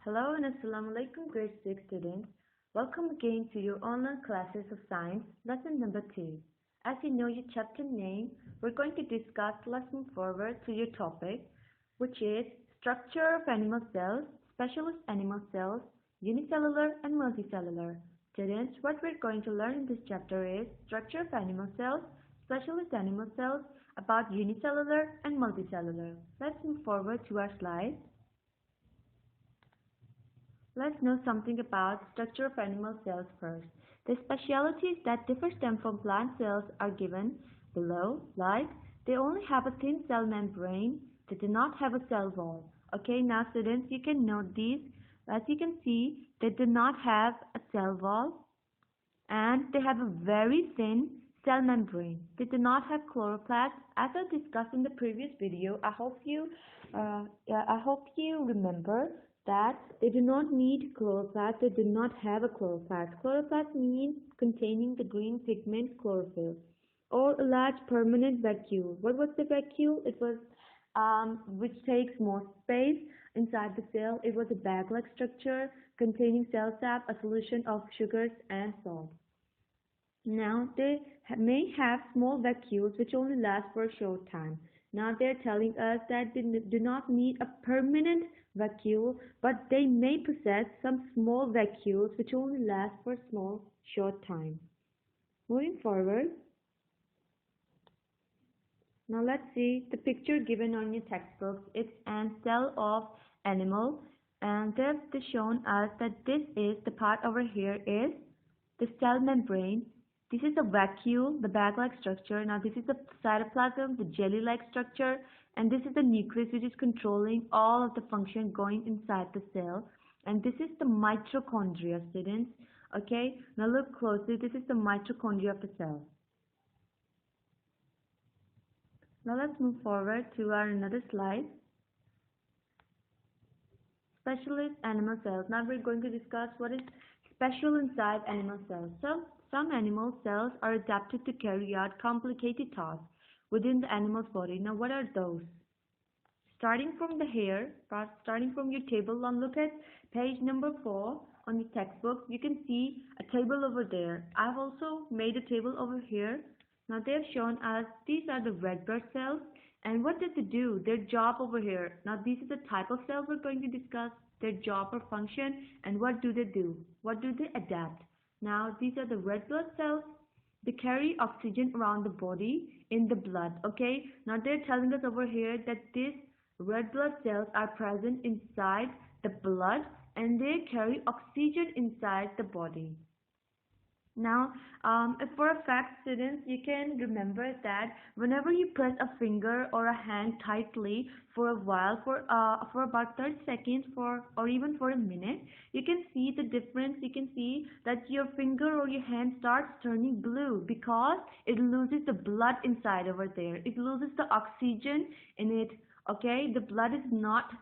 Hello and Assalamu alaikum grade 6 students. Welcome again to your online classes of science, lesson number 2. As you know your chapter name, we're going to discuss lesson forward to your topic, which is structure of animal cells, specialist animal cells, unicellular and multicellular. Students, what we're going to learn in this chapter is structure of animal cells, specialist animal cells, about unicellular and multicellular. Let's move forward to our slides. Let's know something about structure of animal cells first. The specialities that differ them from plant cells are given below, like they only have a thin cell membrane, they do not have a cell wall. Okay, now students, you can note these. As you can see, they do not have a cell wall and they have a very thin cell membrane. They do not have chloroplast. As I discussed in the previous video, I hope you remember that they do not need chloroplast, they do not have a chloroplast. Chloroplast means containing the green pigment chlorophyll or a large permanent vacuole. What was the vacuole? It was which takes more space inside the cell. It was a bag-like structure containing cell sap, a solution of sugars and salt. Now they may have small vacuoles which only last for a short time. Now they're telling us that they do not need a permanent vacuole, but they may possess some small vacuoles which only last for a small short time. Moving forward, now let's see the picture given on your textbooks. It's an cell of animal, and they've shown us that this is the part over here is the cell membrane. This is a vacuole, the bag-like structure. Now this is the cytoplasm, the jelly-like structure, and this is the nucleus which is controlling all of the function going inside the cell. And this is the mitochondria, students. Okay, now look closely. This is the mitochondria of the cell. Now let's move forward to our another slide. Specialist animal cells. Now we're going to discuss what is special inside animal cells. So some animal cells are adapted to carry out complicated tasks within the animal's body. Now what are those? Starting from the hair, starting from your table, now look at page number 4 on your textbook. You can see a table over there. I've also made a table over here. Now they have shown us these are the red blood cells, and what did they do? Their job over here. Now this is the type of cell we're going to discuss, their job or function, and what do they do? What do they adapt? Now these are the red blood cells. They carry oxygen around the body in the blood. Okay, now they're telling us over here that these red blood cells are present inside the blood and they carry oxygen inside the body. Now, for a fact, students, you can remember that whenever you press a finger or a hand tightly for a while, for about 30 seconds, or even for a minute, you can see the difference. You can see that your finger or your hand starts turning blue because it loses the blood inside over there. It loses the oxygen in it. Okay, the blood is not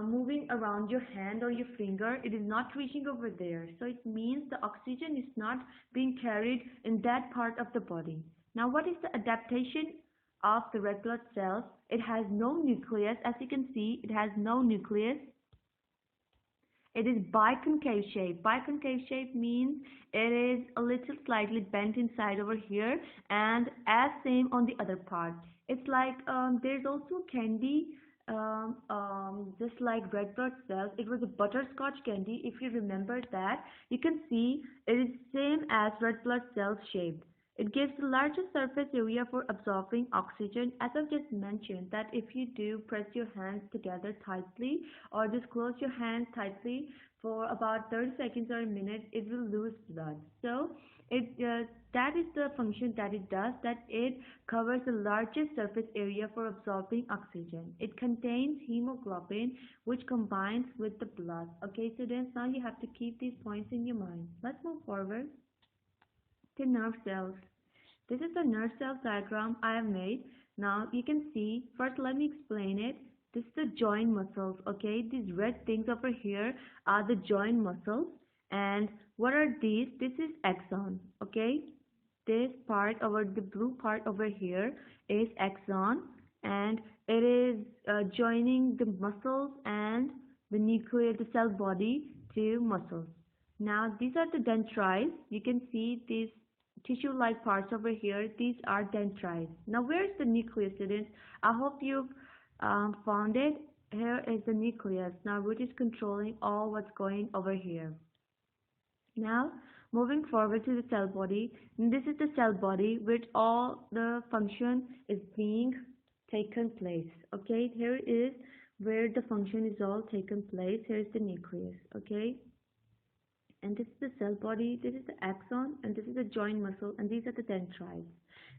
moving around your hand or your finger. It is not reaching over there, so it means the oxygen is not being carried in that part of the body. Now what is the adaptation of the red blood cells? It has no nucleus. As you can see, it has no nucleus. It is biconcave shape. Biconcave shape means it is a little slightly bent inside over here, and as same on the other part. It's like there's also candy just like red blood cells. It was a butterscotch candy. If you remember that, you can see it is same as red blood cells shaped. It gives the largest surface area for absorbing oxygen. As I've just mentioned, that if you do press your hands together tightly or just close your hands tightly for about 30 seconds or a minute, it will lose blood. So that is the function that it does, that it covers the largest surface area for absorbing oxygen. It contains hemoglobin which combines with the blood. Okay, students, now you have to keep these points in your mind. Let's move forward to nerve cells. This is the nerve cell diagram I have made. Now you can see, first let me explain it. This is the joint muscles. Okay, these red things over here are the joint muscles. And what are these? This is axon. Okay, this part over the blue part over here is axon, and it is joining the muscles and the nucleus, the cell body to muscles. Now these are the dendrites. You can see these tissue-like parts over here. These are dendrites. Now where is the nucleus, students? I hope you've found it. Here is the nucleus. Now which is controlling all what's going over here. Now, moving forward to the cell body, this is the cell body which all the function is being taken place. Okay, here is where the function is all taken place. Here is the nucleus. Okay, and this is the cell body, this is the axon, and this is the joint muscle, and these are the dendrites.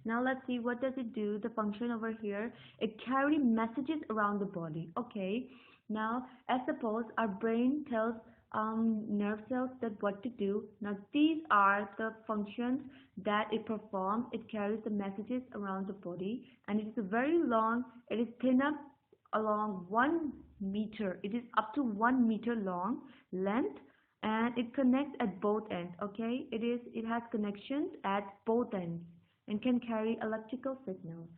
Now let's see what does it do, the function over here. It carries messages around the body. Okay, now as suppose our brain tells nerve cells that what to do. Now these are the functions that it performs. It carries the messages around the body, and it is very long. It is thin up along 1 meter. It is up to 1 meter long length, and it connects at both ends. Okay, it has connections at both ends and can carry electrical signals.